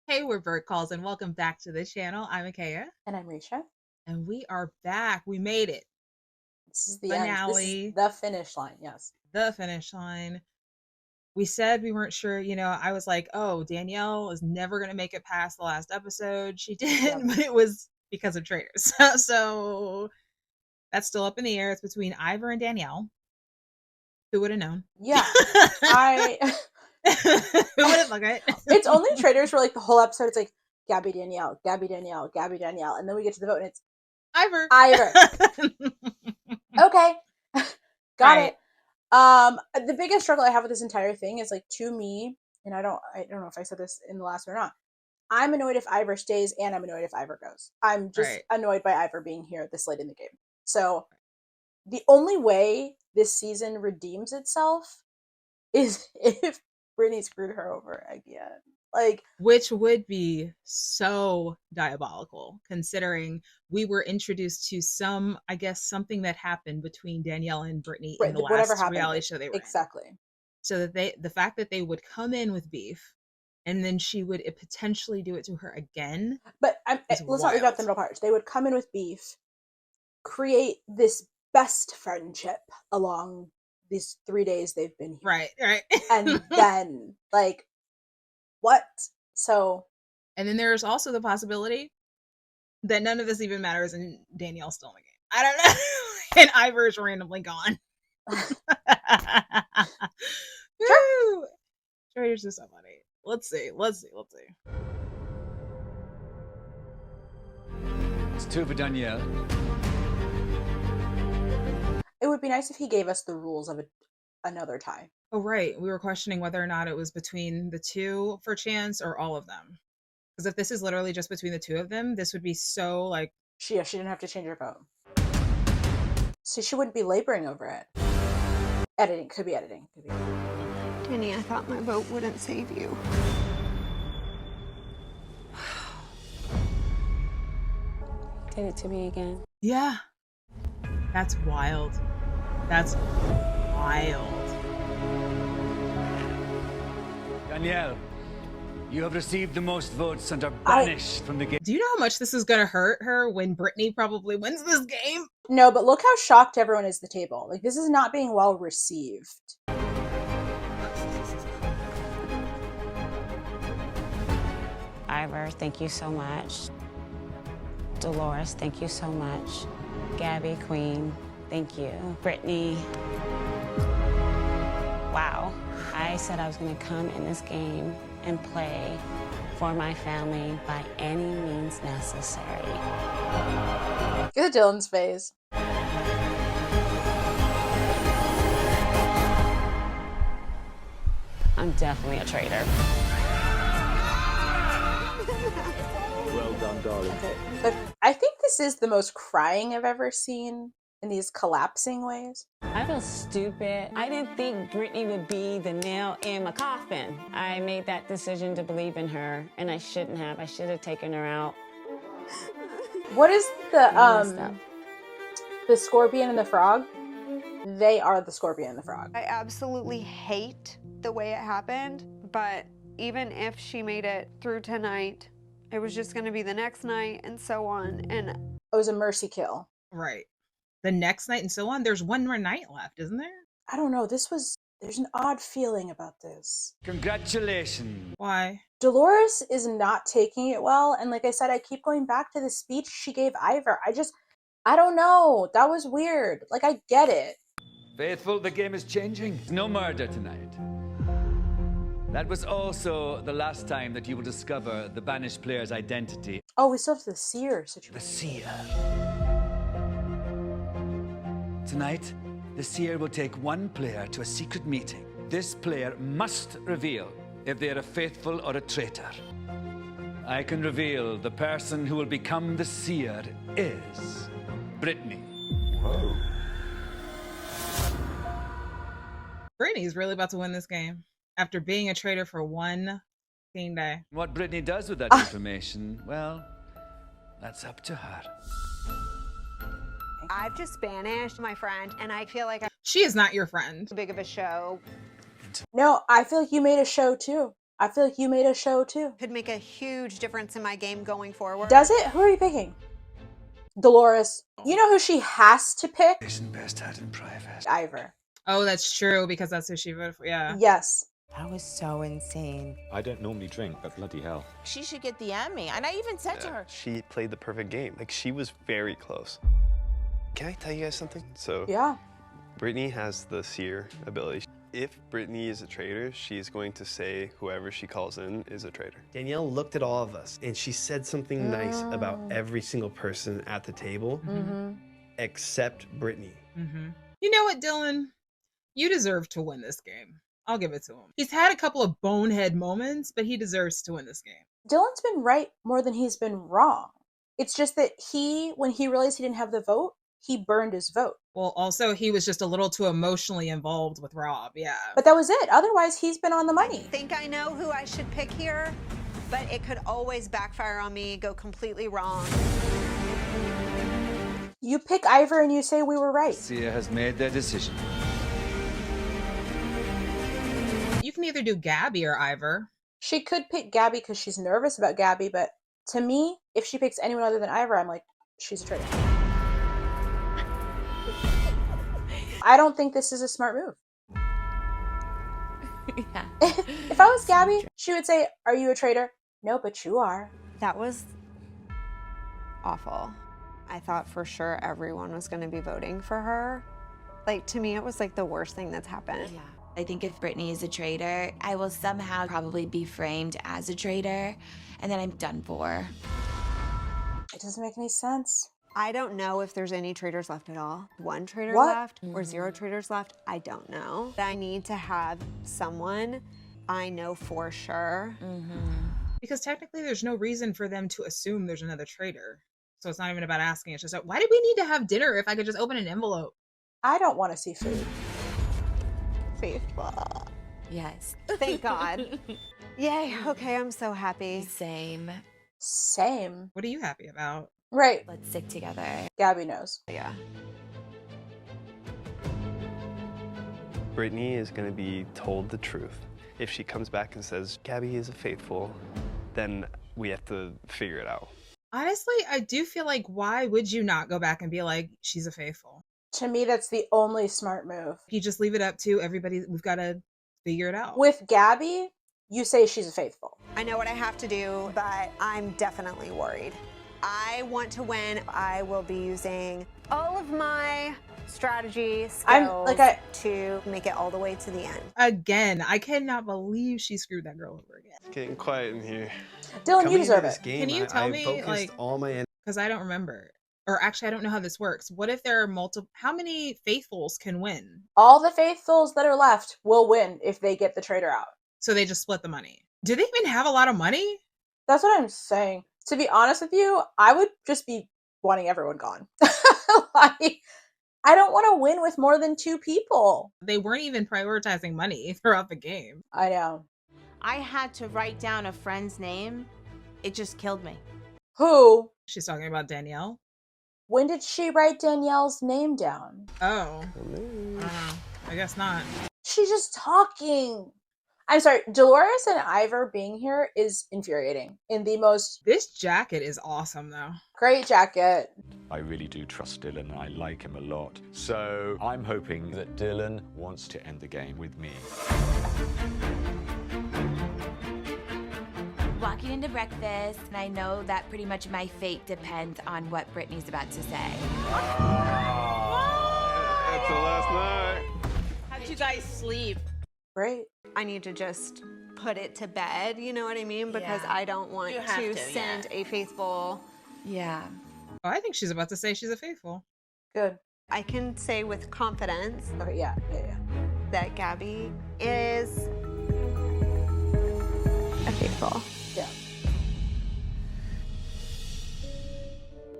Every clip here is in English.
Hey, we're Bird Calls, and welcome back to the channel. I'm Akea. And I'm Risha. And we are back. We made it. This is the end. This is Finale. the finish line, yes. The finish line. We said we weren't sure, I was like, oh, Danielle is never going to make it past the last episode. She did, Yep. but it was because of Traitors. So that's still up in the air. It's between Ivor and Danielle. Who would have known? Yeah. Who would have looked at it? It's only Traitors for like the whole episode. It's like Gabby Danielle, Gabby Danielle, Gabby Danielle. And then we get to the vote and it's Ivor. Okay. Got Right. it. The biggest struggle I have with this entire thing is like, to me, and I don't know if I said this in the last one or not, I'm annoyed if Ivor stays and I'm annoyed if Ivor goes. I'm just annoyed by Ivor being here this late in the game. So the only way this season redeems itself is if Brittany screwed her over again. Like, which would be so diabolical, considering we were introduced to something that happened between Danielle and Brittany in the last reality show they were exactly in. So that the fact that they would come in with beef and then she would potentially do it to her again. But let's not leave out the middle part. They would come in with beef, create this best friendship along these 3 days they've been here. Right. And then, like, what? So. And then there's also the possibility that none of this even matters and Danielle's still in the game. I don't know. And Ivor is randomly gone. Sure. Traitors is so funny. Let's see. It's two for Danielle. It would be nice if he gave us the rules of another tie. Oh, right. We were questioning whether or not it was between the two for chance or all of them. Because if this is literally just between the two of them, this would be so like... She didn't have to change her vote. So she wouldn't be laboring over it. Editing. Could be editing. Danny, I thought my vote wouldn't save you. Did it to me again. Yeah. That's wild. Danielle, you have received the most votes and are banished from the game. Do you know how much this is going to hurt her when Brittany probably wins this game? No, but look how shocked everyone is at the table. Like, this is not being well received. Ivor, thank you so much. Dolores, thank you so much. Gabby, Queen, thank you. Brittany, wow. I said I was gonna come in this game and play for my family by any means necessary. Look at Dylan's face. I'm definitely a traitor. Well done, darling. Okay. But I think this is the most crying I've ever seen in these collapsing ways. I feel stupid. I didn't think Brittany would be the nail in my coffin. I made that decision to believe in her, and I shouldn't have. I should have taken her out. What is the scorpion and the frog? They are the scorpion and the frog. I absolutely hate the way it happened, but even if she made it through tonight, it was just going to be the next night and so on. And it was a mercy kill. Right. The next night and so on. There's one more night left, isn't there? I don't know. There's an odd feeling about this. Congratulations. Why? Dolores is not taking it well. And like I said, I keep going back to the speech she gave Ivor. I don't know. That was weird. Like, I get it. Faithful, the game is changing. No murder tonight. That was also the last time that you will discover the banished player's identity. Oh, we still have the seer situation. The seer. Tonight, the seer will take one player to a secret meeting. This player must reveal if they are a faithful or a traitor. I can reveal the person who will become the seer is Brittany. Whoa. Brittany's really about to win this game after being a traitor for one day. What Brittany does with that information, well, that's up to her. I've just banished my friend, and I feel like she is not your friend. Big of a show. No, I feel like you made a show too. I feel like you made a show too. Could make a huge difference in my game going forward. Does it? Who are you picking? Dolores. You know who she has to pick? Isn't best had in private. Ivor. Oh, that's true, because that's who she voted for, yeah. Yes. That was so insane. I don't normally drink, but bloody hell. She should get the Emmy. And I even said to her. She played the perfect game. Like, she was very close. Can I tell you guys something? So, yeah. Brittany has the seer ability. If Brittany is a traitor, she's going to say whoever she calls in is a traitor. Danielle looked at all of us and she said something nice about every single person at the table, except Brittany. You know what, Dylan? You deserve to win this game. I'll give it to him. He's had a couple of bonehead moments, but he deserves to win this game. Dylan's been right more than he's been wrong. It's just that when he realized he didn't have the vote, he burned his vote. Well, also, he was just a little too emotionally involved with Rob, yeah. But that was it. Otherwise, he's been on the money. I think I know who I should pick here, but it could always backfire on me, go completely wrong. You pick Ivor and you say we were right. Seer has made their decision. You can either do Gabby or Ivor. She could pick Gabby because she's nervous about Gabby, but to me, if she picks anyone other than Ivor, I'm like, she's a traitor. I don't think this is a smart move. Yeah. If I was Gabby, she would say, are you a traitor? No, but you are. That was awful. I thought for sure everyone was going to be voting for her. Like, to me, it was like the worst thing that's happened. Yeah. I think if Brittany is a traitor, I will somehow probably be framed as a traitor, and then I'm done for. It doesn't make any sense. I don't know if there's any traitors left at all. One traitor What? left or zero traitors left, I don't know. I need to have someone I know for sure. Because technically there's no reason for them to assume there's another traitor. So it's not even about asking. It's just, why did we need to have dinner if I could just open an envelope? I don't want to see food. Faithful. Yes. Thank God. Yay, okay, I'm so happy. Same. Same. What are you happy about? Right. Let's stick together. Gabby knows. Yeah. Brittany is going to be told the truth. If she comes back and says, Gabby is a faithful, then we have to figure it out. Honestly, I do feel like, why would you not go back and be like, she's a faithful? To me, that's the only smart move. You just leave it up to everybody. We've got to figure it out. With Gabby, you say she's a faithful. I know what I have to do, but I'm definitely worried. I want to win. I will be using all of my strategy skills to make it all the way to the end. Again, I cannot believe she screwed that girl over again. It's getting quiet in here. Dylan, you deserve it. Can you tell me, like, all my because I don't remember. Or actually, I don't know how this works. What if there are multiple? How many faithfuls can win? All the faithfuls that are left will win if they get the traitor out. So they just split the money. Do they even have a lot of money? That's what I'm saying. To be honest with you, I would just be wanting everyone gone. Like, I don't want to win with more than 2 people. They weren't even prioritizing money throughout the game. I know. I had to write down a friend's name. It just killed me. Who? She's talking about Danielle. When did she write Danielle's name down? Oh. I don't know. I guess not. She's just talking. I'm sorry, Dolores and Ivor being here is infuriating in the most... This jacket is awesome, though. Great jacket. I really do trust Dylan, and I like him a lot. So I'm hoping that Dylan wants to end the game with me. Walking into breakfast, and I know that pretty much my fate depends on what Brittany's about to say. That's the last night. How'd you guys sleep? Great. I need to just put it to bed, you know what I mean? Because I don't want to send a faithful. Yeah. Oh, I think she's about to say she's a faithful. Good. I can say with confidence Okay, yeah. that Gabby is a faithful. Yeah.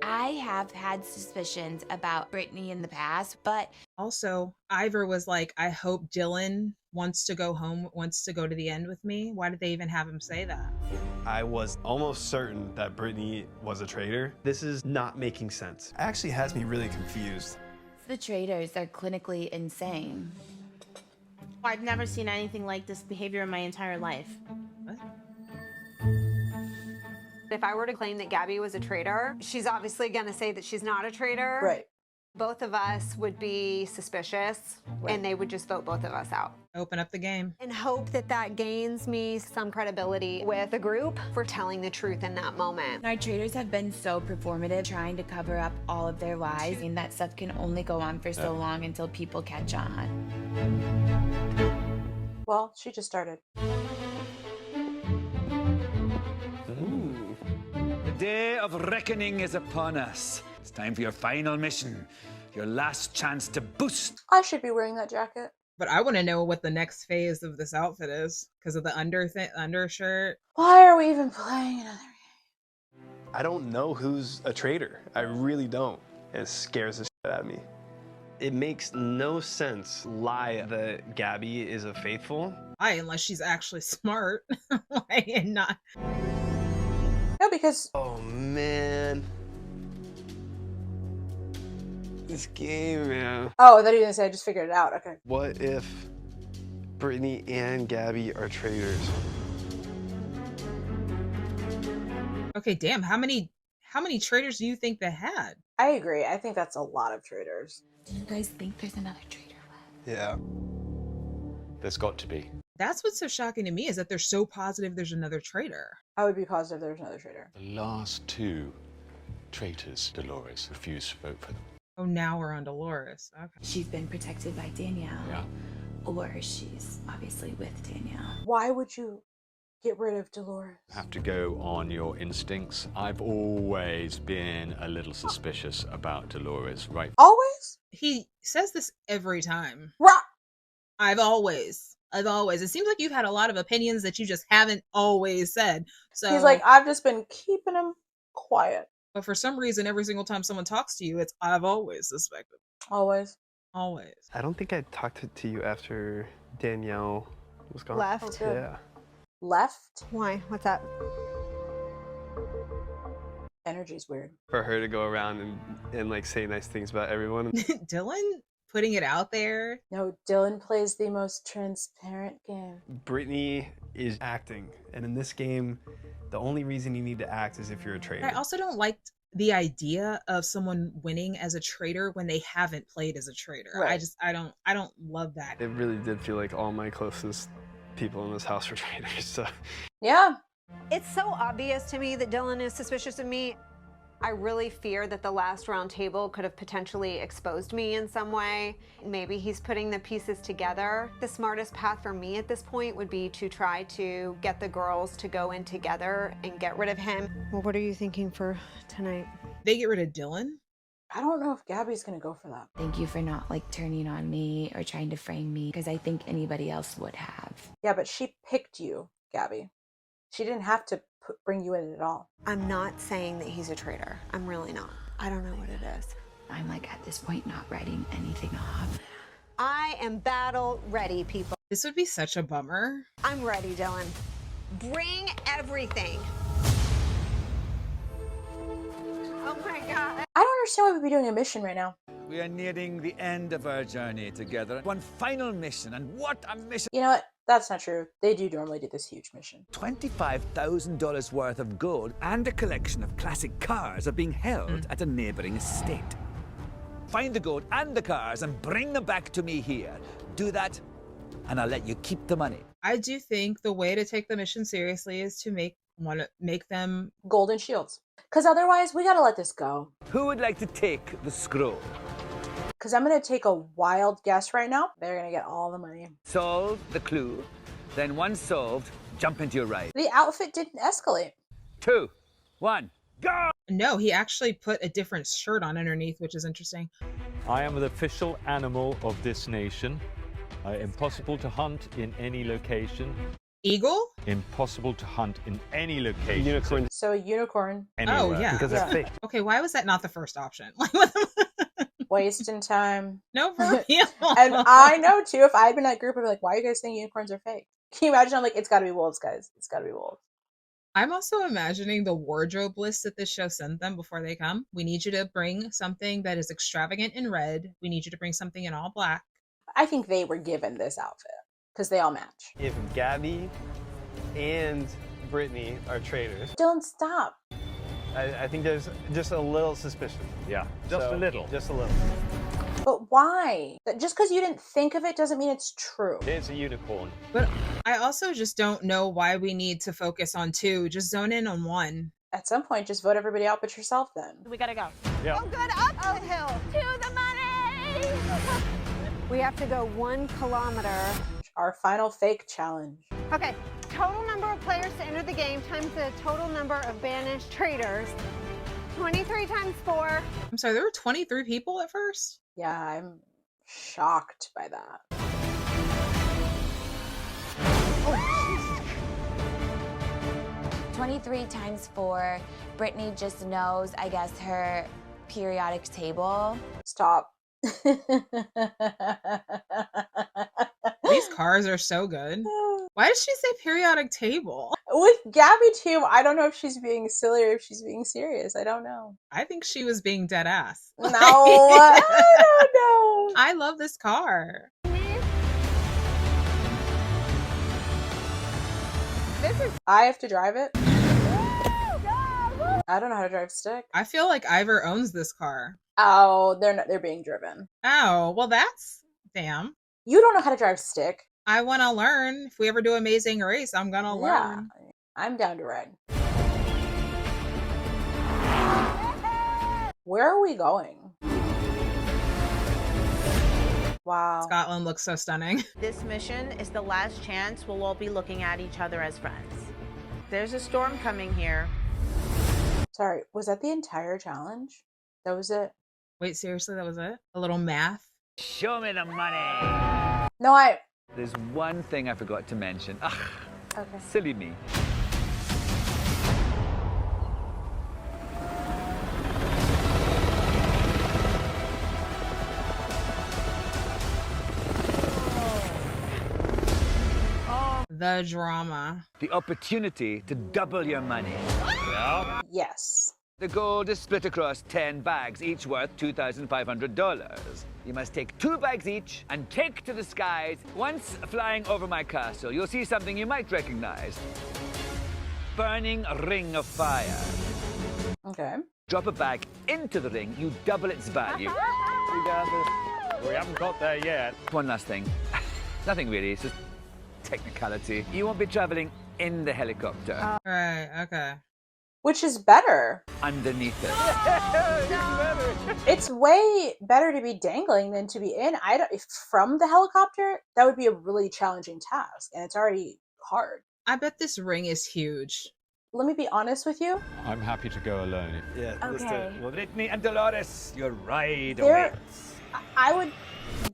I have had suspicions about Brittany in the past, but also Ivor was like, I hope Dylan wants to go home, wants to go to the end with me. Why did they even have him say that? I was almost certain that Brittany was a traitor. This is not making sense. It actually has me really confused. the traitors are clinically insane. I've never seen anything like this behavior in my entire life. What? If I were to claim that Gabby was a traitor, she's obviously going to say that she's not a traitor. Right. Both of us would be suspicious, and they would just vote both of us out. Open up the game. And hope that that gains me some credibility with the group for telling the truth in that moment. Our traitors have been so performative, trying to cover up all of their lies, and that stuff can only go on for so long until people catch on. Well, she just started. The day of reckoning is upon us. It's time for your final mission. Your last chance to boost. I should be wearing that jacket. But I want to know what the next phase of this outfit is because of the undershirt. Why are we even playing another game? I don't know who's a traitor. I really don't. It scares the shit out of me. It makes no sense lie that Gabby is a faithful. Unless she's actually smart and not. No, because. Oh man. This game, man. Oh, I thought you were gonna say I just figured it out. Okay. What if Brittany and Gabby are traitors? Okay, damn. How many traitors do you think they had? I agree. I think that's a lot of traitors. Do you guys think there's another traitor left? Yeah. There's got to be. That's what's so shocking to me is that they're so positive there's another traitor. I would be positive there's another traitor. The last two traitors, Dolores, refused to vote for them. Oh, now we're on Dolores. Okay. She's been protected by Danielle. Yeah. Or she's obviously with Danielle. Why would you get rid of Dolores? Have to go on your instincts. I've always been a little suspicious about Dolores, right? Always? He says this every time. Right. I've always. It seems like you've had a lot of opinions that you just haven't always said. So he's like, I've just been keeping him quiet. But for some reason, every single time someone talks to you, it's I've always suspected. Always. I don't think I talked to you after Danielle was gone. Left? Oh, Yeah. Left? Why? What's up? Energy's weird. For her to go around and like say nice things about everyone. Dylan putting it out there. No, Dylan plays the most transparent game. Brittany is acting, and in this game, the only reason you need to act is if you're a traitor. I also don't like the idea of someone winning as a traitor when they haven't played as a traitor. Right. I don't love that. It really did feel like all my closest people in this house were traitors. So yeah. It's so obvious to me that Dylan is suspicious of me. I really fear that the last round table could have potentially exposed me in some way. Maybe he's putting the pieces together. The smartest path for me at this point would be to try to get the girls to go in together and get rid of him. Well, what are you thinking for tonight? They get rid of Dylan? I don't know if Gabby's gonna go for that. Thank you for not turning on me or trying to frame me, because I think anybody else would have. Yeah, but she picked you, Gabby. She didn't have to bring you in at all. I'm not saying that he's a traitor. I'm really not. I don't know what it is. I'm at this point not writing anything off. I am battle ready, people. This would be such a bummer. I'm ready, Dylan. Bring everything. Oh my God. I don't understand why we'd be doing a mission right now. We are nearing the end of our journey together. One final mission, and what a mission! You know what? That's not true. They do normally do this huge mission. $25,000 worth of gold and a collection of classic cars are being held at a neighboring estate. Find the gold and the cars and bring them back to me here. Do that, and I'll let you keep the money. I do think the way to take the mission seriously is to make them golden shields. Because otherwise, we gotta let this go. Who would like to take the scroll? Because I'm gonna take a wild guess right now. They're gonna get all the money. Solve the clue. Then once solved, jump into your ride. The outfit didn't escalate. 2, 1, go! No, he actually put a different shirt on underneath, which is interesting. I am the official animal of this nation. Impossible to hunt in any location. Eagle? Impossible to hunt in any location. Unicorn. So a unicorn. Anywhere. Oh, yeah. Because they're fake. Okay, why was that not the first option? Wasting time. No, for real. And I know, too, if I'd been in that group, I'd be like, why are you guys saying unicorns are fake? Can you imagine? I'm like, it's gotta be wolves, guys. It's gotta be wolves. I'm also imagining the wardrobe list that this show sent them before they come. We need you to bring something that is extravagant in red. We need you to bring something in all black. I think they were given this outfit because they all match. If Gabby and Brittany are traitors. Don't stop. I think there's just a little suspicion. Yeah, just a little. Just a little. But why? Just because you didn't think of it doesn't mean it's true. It's a unicorn. But I also just don't know why we need to focus on 2. Just zone in on 1. At some point, just vote everybody out but yourself then. We gotta go. Yeah. Oh, good. Up the hill. To the money! We have to go 1 kilometer. Our final fake challenge. Okay. Total number of players to enter the game times the total number of banished traitors. 23 times 4. I'm sorry, there were 23 people at first? Yeah, I'm shocked by that. Oh, 23 times 4. Brittany just knows, I guess, her periodic table. Stop. These cars are so good. Why did she say periodic table? With Gabby too, I don't know if she's being silly or if she's being serious. I don't know. I think she was being dead ass. No, I don't know. I love this car. I have to drive it. I don't know how to drive stick. I feel like Ivor owns this car. Oh, they're being driven. Oh, well that's damn. You don't know how to drive stick. I want to learn. If we ever do Amazing Race, I'm gonna learn. I'm down to ride. Where are we going? Wow. Scotland looks so stunning. This mission is the last chance we'll all be looking at each other as friends. There's a storm coming here. Sorry, was that the entire challenge? That was it? Wait, seriously, that was it? A little math? Show me the money. No, There's one thing I forgot to mention. Ugh, okay. silly me. The drama. The opportunity to double your money. Yeah. Yes. The gold is split across 10 bags, each worth $2,500. You must take 2 bags each and take to the skies. Once flying over my castle, you'll see something you might recognize. Burning ring of fire. Okay. Drop a bag into the ring, you double its value. We got this. We haven't got there yet. One last thing. Nothing really, it's just technicality. You won't be traveling in the helicopter. Right, okay. Which is better. Underneath it. It's way better to be dangling than to be in. From the helicopter, that would be a really challenging task, and it's already hard. I bet this ring is huge. Let me be honest with you. I'm happy to go alone. Yeah, let's do it. Well, Brittany and Dolores, your ride awaits. I would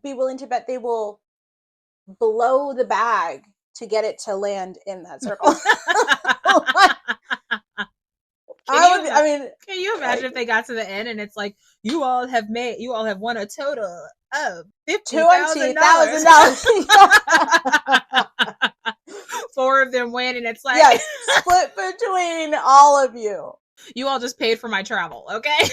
be willing to bet they will blow the bag to get it to land in that circle. Can you imagine if they got to the end and it's like, you all have won a total of $50,000. 4 of them win, and it's like, yes, split between all of you. You all just paid for my travel, okay?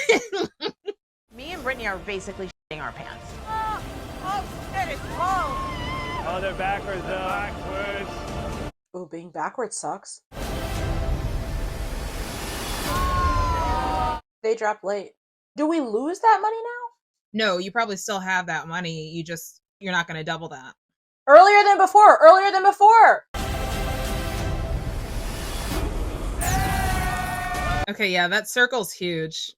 Me and Brittany are basically shitting our pants. Oh, it is cold. Oh, they're backwards, though. Backwards. Ooh, being backwards sucks. They dropped late. Do we lose that money now? No, you probably still have that money. You're not going to double that. Earlier than before. Okay, yeah, that circle's huge.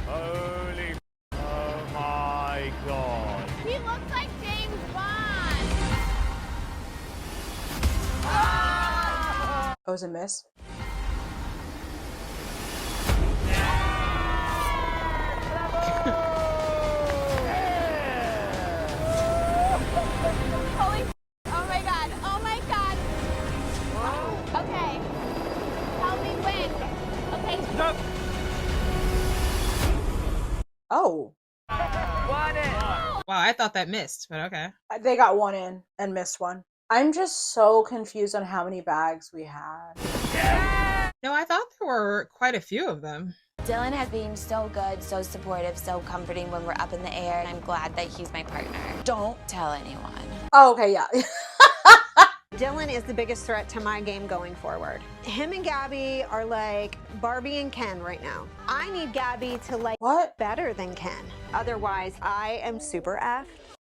Holy, oh my God. He looks like James Bond. Oh, it was a miss. Holy, oh my God. Okay. Help me win. Okay. No. Oh. Won it. Wow, I thought that missed, but okay. They got 1 in and missed 1. I'm just so confused on how many bags we had. No, I thought there were quite a few of them. Dylan has been so good, so supportive, so comforting when we're up in the air. I'm glad that he's my partner. Don't tell anyone. Oh, okay, yeah. Dylan is the biggest threat to my game going forward. Him and Gabby are like Barbie and Ken right now. I need Gabby to like better than Ken. Otherwise, I am super effed.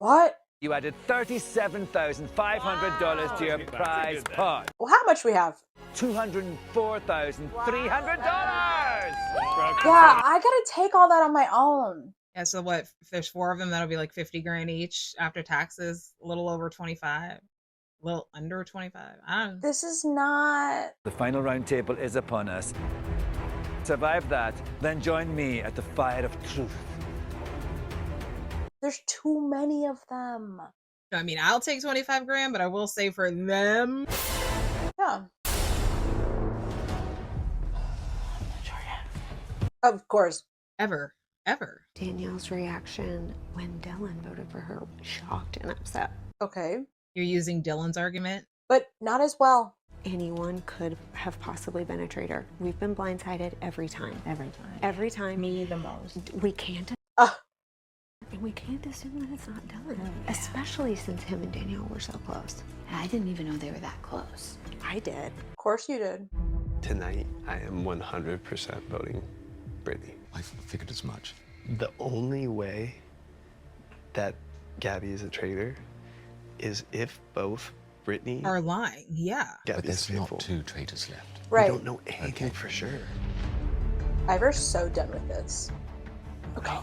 What? You added $37,500 to your prize pot. Well, how much we have? $204,300. Yeah, I gotta take all that on my own. Yeah, so what? If there's 4 of them, that'll be like 50 grand each after taxes. A little over 25, a little under 25. I don't know. This is not. The final round table is upon us. Survive that, then join me at the fire of truth. There's too many of them. I mean, I'll take 25 grand, but I will say for them. Yeah. Of course. Ever. Danielle's reaction when Dylan voted for her was shocked and upset. Okay. You're using Dylan's argument? But not as well. Anyone could have possibly been a traitor. We've been blindsided every time. Every time. Me the most. We can't. And we can't assume that it's not Dylan. Especially since him and Danielle were so close. I didn't even know they were that close. I did. Of course you did. Tonight, I am 100% voting Brittany. I figured as much. The only way that Gabby is a traitor is if both Brittany are lying. Yeah. But there's not 2 traitors left. Right. We don't know anything for sure. Ivor's so done with this. Okay.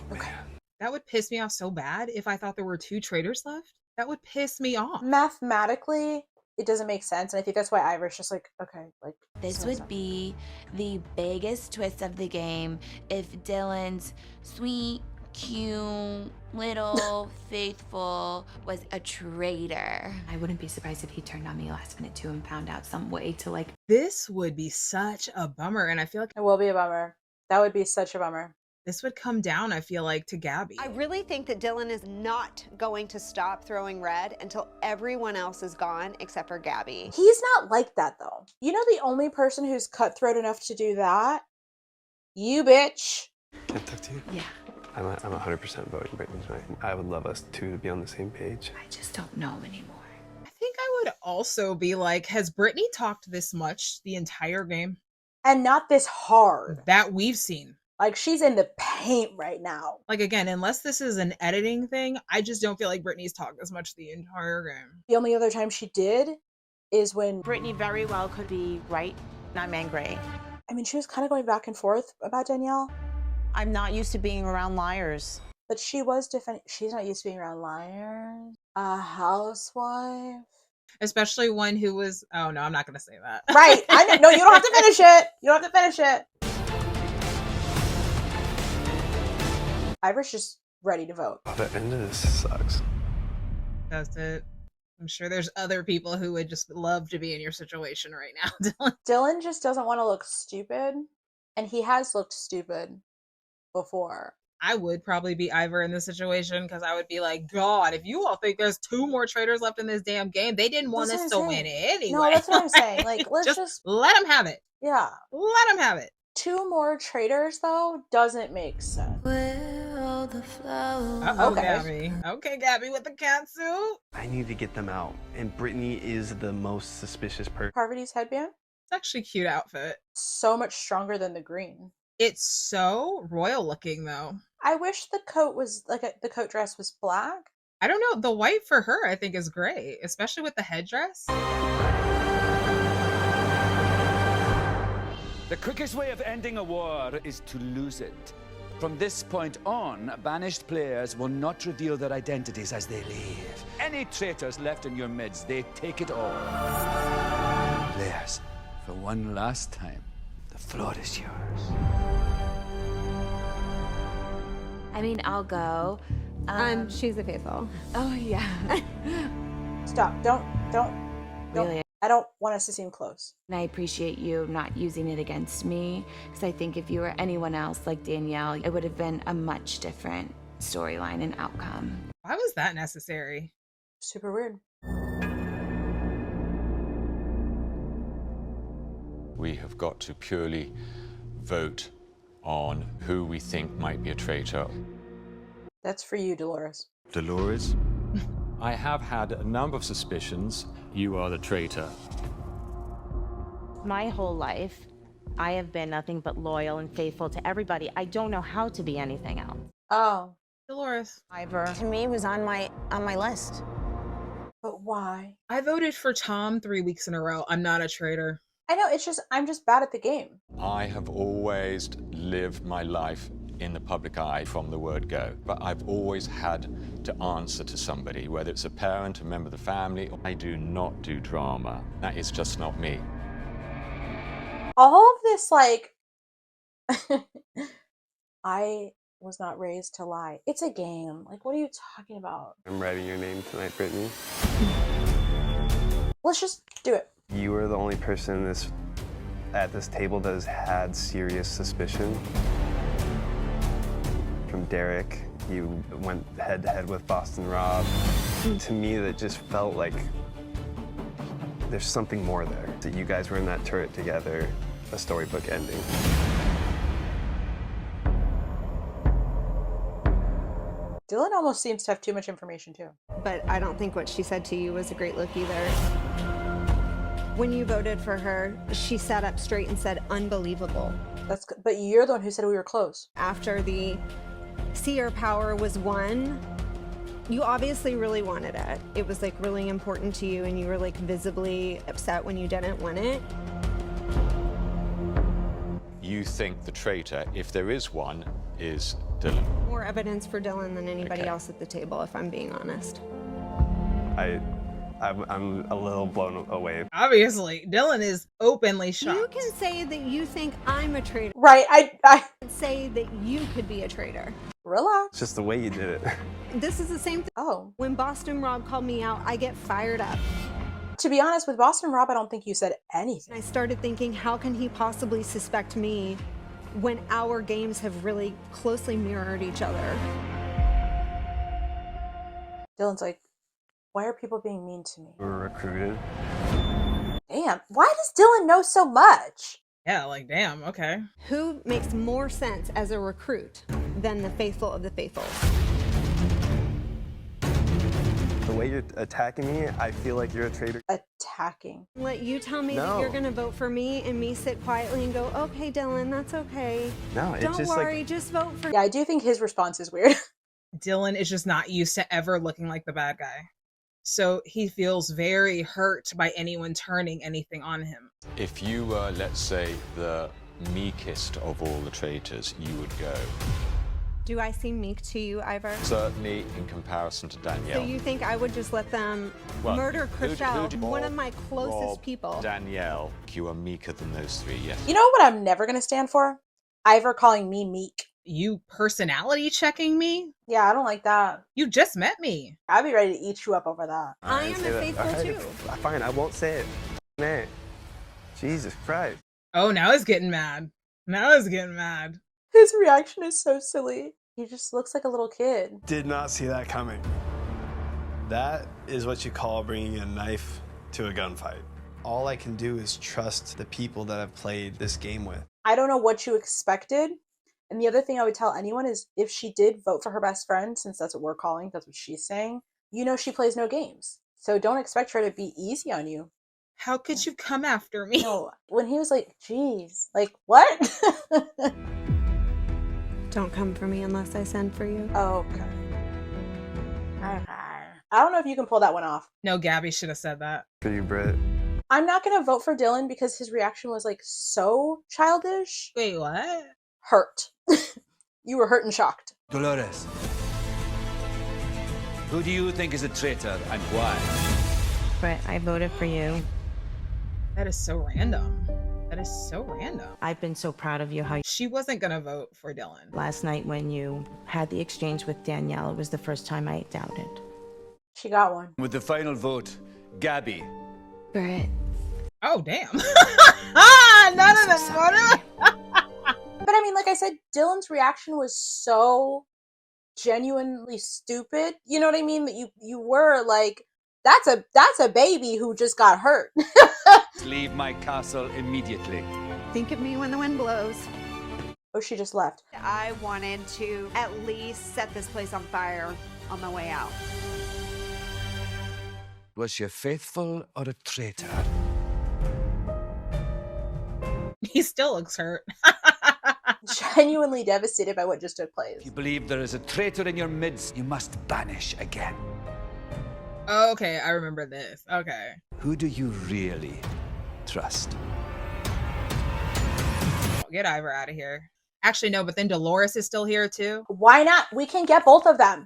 That would piss me off so bad if I thought there were 2 traitors left. That would piss me off. Mathematically, it doesn't make sense, and I think that's why Ivor's just like, okay, like this would be the biggest twist of the game if Dylan's sweet, cute, little, faithful was a traitor. I wouldn't be surprised if he turned on me last minute too and found out some way to like. This would be such a bummer, and I feel like it will be a bummer. That would be such a bummer. This would come down, I feel like, to Gabby. I really think that Dylan is not going to stop throwing red until everyone else is gone except for Gabby. He's not like that, though. You know the only person who's cutthroat enough to do that? You, bitch. Can I talk to you? Yeah. I'm 100% voting Brittany tonight. I would love us 2 to be on the same page. I just don't know anymore. I think I would also be like, has Brittany talked this much the entire game? And not this hard. That we've seen. Like, she's in the paint right now. Like, again, unless this is an editing thing, I just don't feel like Brittany's talked this much the entire game. The only other time she did is when Brittany very well could be right, and I'm angry. I mean, she was kind of going back and forth about Danielle. I'm not used to being around liars. But she was defending. She's not used to being around liars. A housewife. Especially one who was. Oh, no, I'm not going to say that. Right. I know. No, you don't have to finish it. You don't have to finish it. Ivor's just ready to vote. Oh, the end of this sucks. Does it? I'm sure there's other people who would just love to be in your situation right now, Dylan. Dylan just doesn't want to look stupid, and he has looked stupid before. I would probably be Ivor in this situation because I would be like, God, if you all think there's 2 more traitors left in this damn game, they didn't want us to win anyway. No, that's what I'm saying. Like, let's just let them have it. Yeah. Let them have it. 2 more traitors, though, doesn't make sense. The flow. Okay. Gabby. Okay, Gabby with the catsuit. I need to get them out. And Brittany is the most suspicious person. Parvati's headband? It's actually a cute outfit. So much stronger than the green. It's so royal looking, though. I wish the coat was, the coat dress was black. I don't know. The white for her, I think, is great, especially with the headdress. The quickest way of ending a war is to lose it. From this point on, banished players will not reveal their identities as they leave. Any traitors left in your midst, they take it all. Players, for one last time, the floor is yours. I mean, I'll go. She's a faithful. Oh, yeah. Stop. Don't. Really? I don't want us to seem close. And I appreciate you not using it against me, because I think if you were anyone else like Danielle, it would have been a much different storyline and outcome. Why was that necessary? Super weird. We have got to purely vote on who we think might be a traitor. That's for you, Dolores. Dolores, I have had a number of suspicions. You are the traitor. My whole life, I have been nothing but loyal and faithful to everybody. I don't know how to be anything else. Oh. Dolores. Ivor, to me, was on my list. But why? I voted for Tom 3 weeks in a row. I'm not a traitor. I know, I'm just bad at the game. I have always lived my life in the public eye from the word go, but I've always had to answer to somebody, whether it's a parent, a member of the family. I do not do drama. That is just not me. All of this, like, I was not raised to lie. It's a game. Like, what are you talking about? I'm writing your name tonight, Brittany. Let's just do it. You are the only person at this table that has had serious suspicion. From Derek, you went head-to-head with Boston Rob. To me, that just felt like there's something more there. That you guys were in that turret together, a storybook ending. Dylan almost seems to have too much information too. But I don't think what she said to you was a great look either. When you voted for her, she sat up straight and said, unbelievable. But you're the one who said we were close. After the seer power was won, you obviously really wanted it. It was like really important to you and you were like visibly upset when you didn't win it. You think the traitor, if there is one, is Dylan. More evidence for Dylan than anybody else at the table, if I'm being honest. I'm a little blown away. Obviously, Dylan is openly shocked. You can say that you think I'm a traitor. Right, I can say that you could be a traitor. Relax. It's just the way you did it. This is the same thing. Oh. When Boston Rob called me out, I get fired up. To be honest, with Boston Rob, I don't think you said anything. I started thinking, how can he possibly suspect me when our games have really closely mirrored each other? Dylan's like, why are people being mean to me? We were recruited. Damn, why does Dylan know so much? Yeah, like, damn, okay. Who makes more sense as a recruit than the faithful of the faithful? The way you're attacking me, I feel like you're a traitor. Attacking? Let you tell me that you're going to vote for me and me sit quietly and go, okay, Dylan, that's okay. No, it's Don't just worry, like... just vote for me. Yeah, I do think his response is weird. Dylan is just not used to ever looking like the bad guy. So he feels very hurt by anyone turning anything on him. If you were, let's say, the meekest of all the traitors, you would go. Do I seem meek to you, Ivor? Certainly in comparison to Danielle. So you think I would just let them murder Chriselle, one of my closest people? Danielle, you are meeker than those three, yes. You know what I'm never going to stand for? Ivor calling me meek. You personality checking me? Yeah, I don't like that. You just met me. I'd be ready to eat you up over that. I am a faithful too. Fine, I won't say it. Man, Jesus Christ. Oh, now he's getting mad. Now he's getting mad. His reaction is so silly. He just looks like a little kid. Did not see that coming. That is what you call bringing a knife to a gunfight. All I can do is trust the people that I've played this game with. I don't know what you expected. And the other thing I would tell anyone is if she did vote for her best friend, since that's what we're calling, that's what she's saying, you know she plays no games. So don't expect her to be easy on you. How could you come after me? No, when he was like, geez, like, what? Don't come for me unless I send for you. Okay. I don't know if you can pull that one off. No, Gabby should have said that. For you, Britt. I'm not going to vote for Dylan because his reaction was like so childish. Wait, what? Hurt. You were hurt and shocked. Dolores, who do you think is a traitor and why? But I voted for you. That is so random. That is so random. I've been so proud of you how she wasn't gonna vote for Dylan. Last night when you had the exchange with Danielle, it was the first time I doubted. She got one. With the final vote, Gabby. Britt. Oh, damn. None of them voted. But I mean, like I said, Dylan's reaction was so genuinely stupid. You know what I mean? That you were like, that's a baby who just got hurt. Leave my castle immediately. Think of me when the wind blows. Oh, she just left. I wanted to at least set this place on fire on my way out. Was she a faithful or a traitor? He still looks hurt. Genuinely devastated by what just took place. If you believe there is a traitor in your midst, you must banish again. Okay, I remember this. Okay. Who do you really trust? Get Ivor out of here. Actually, no, but then Dolores is still here too. Why not? We can get both of them.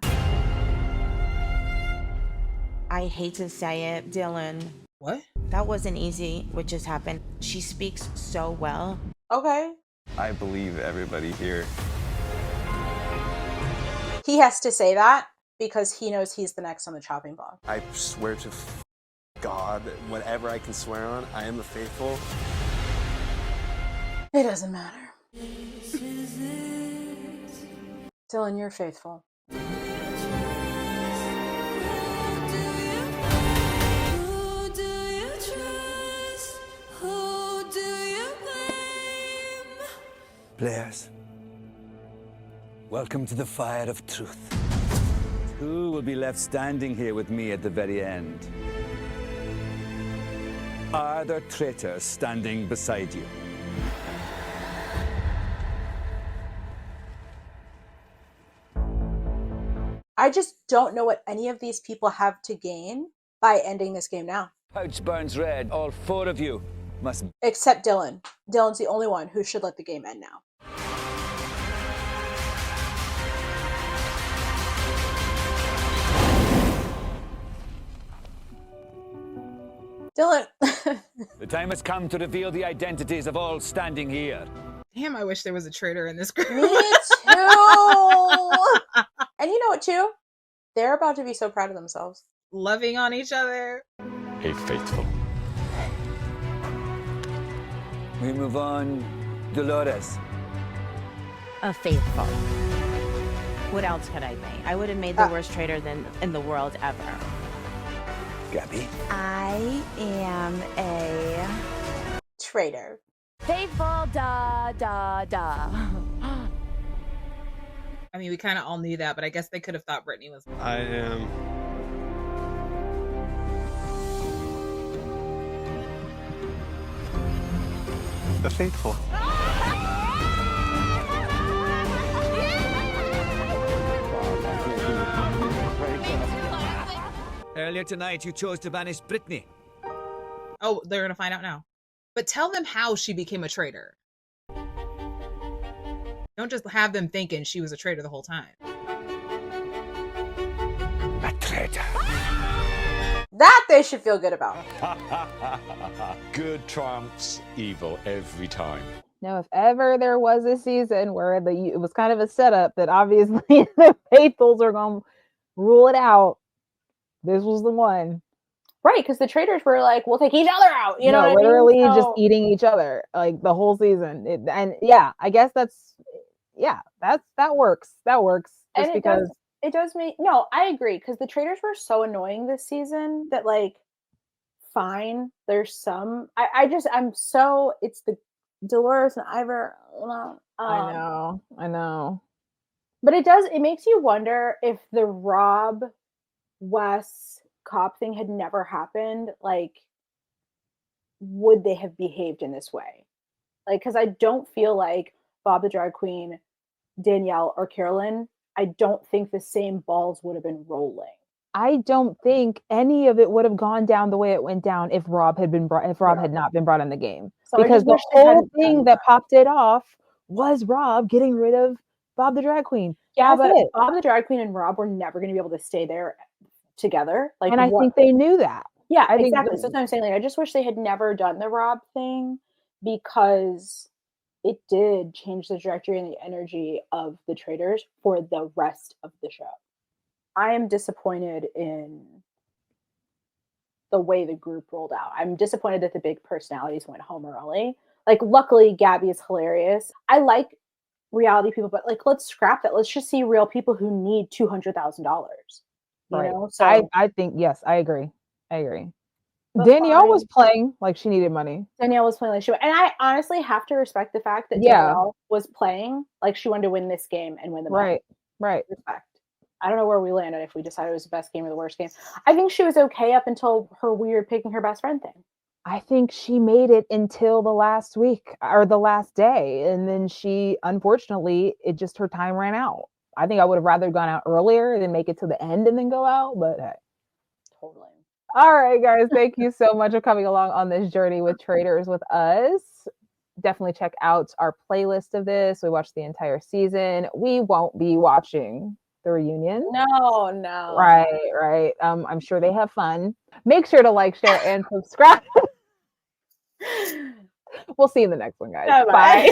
I hate to say it, Dylan. What? That wasn't easy, what just happened. She speaks so well. Okay. I believe everybody here. He has to say that because he knows he's the next on the chopping block. I swear to God, whatever I can swear on, I am a faithful. It doesn't matter. Dylan, you're faithful. Players, welcome to the fire of truth. Who will be left standing here with me at the very end? Are there traitors standing beside you? I just don't know what any of these people have to gain by ending this game now. Pouch burns red. All 4 of you must... Except Dylan. Dylan's the only one who should let the game end now. Dylan. The time has come to reveal the identities of all standing here. Damn, I wish there was a traitor in this group. Me too. And you know what, too? They're about to be so proud of themselves. Loving on each other. A faithful. We move on. Dolores. A faithful. What else could I make? I would have made the worst traitor in the world ever. Gabby. I am a traitor. Faithful, da, da, da. I mean, we kind of all knew that, but I guess they could have thought Brittany was. I am the faithful. Earlier tonight, you chose to banish Brittany. Oh, they're going to find out now. But tell them how she became a traitor. Don't just have them thinking she was a traitor the whole time. A traitor. That they should feel good about. Good trumps evil every time. Now, if ever there was a season where it was kind of a setup that obviously the faithfuls are going to rule it out, this was the one. Right, because the traitors were like, we'll take each other out. You know, literally just eating each other like the whole season. I guess that works. That works. Just and because it does make I agree, because the traitors were so annoying this season that fine, there's some. It's the Dolores and Ivor. I know. But it makes you wonder if the Rob Wes cop thing had never happened, would they have behaved in this way? Because I don't feel like Bob the Drag Queen, Danielle, or Carolyn, I don't think the same balls would have been rolling. I don't think any of it would have gone down the way it went down if Rob had not been brought in the game. So because the whole thing that popped it off was Rob getting rid of Bob the Drag Queen. Yeah, but Bob the Drag Queen and Rob were never going to be able to stay there together. And I think they knew that. Yeah, exactly. So that's what I'm saying. I just wish they had never done the Rob thing, because it did change the trajectory and the energy of the traitors for the rest of the show. I am disappointed in the way the group rolled out. I'm disappointed that the big personalities went home early. Luckily, Gabby is hilarious. I like reality people, but let's scrap that. Let's just see real people who need $200,000. Right. So I think, yes, I agree. Danielle was playing like she needed money. Danielle was playing like she, and I honestly have to respect the fact that Danielle was playing like she wanted to win this game and win the money. Right. Respect. I don't know where we landed, if we decided it was the best game or the worst game. I think she was okay up until her weird picking her best friend thing. I think she made it until the last week or the last day. And then unfortunately, her time ran out. I think I would have rather gone out earlier than make it to the end and then go out, but hey. Totally. All right, guys. Thank you so much for coming along on this journey with Traitors with us. Definitely check out our playlist of this. We watched the entire season. We won't be watching the reunion. No. Right. I'm sure they have fun. Make sure to like, share, and subscribe. We'll see you in the next one, guys. Bye.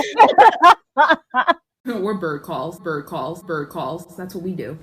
We're bird calls. That's what we do.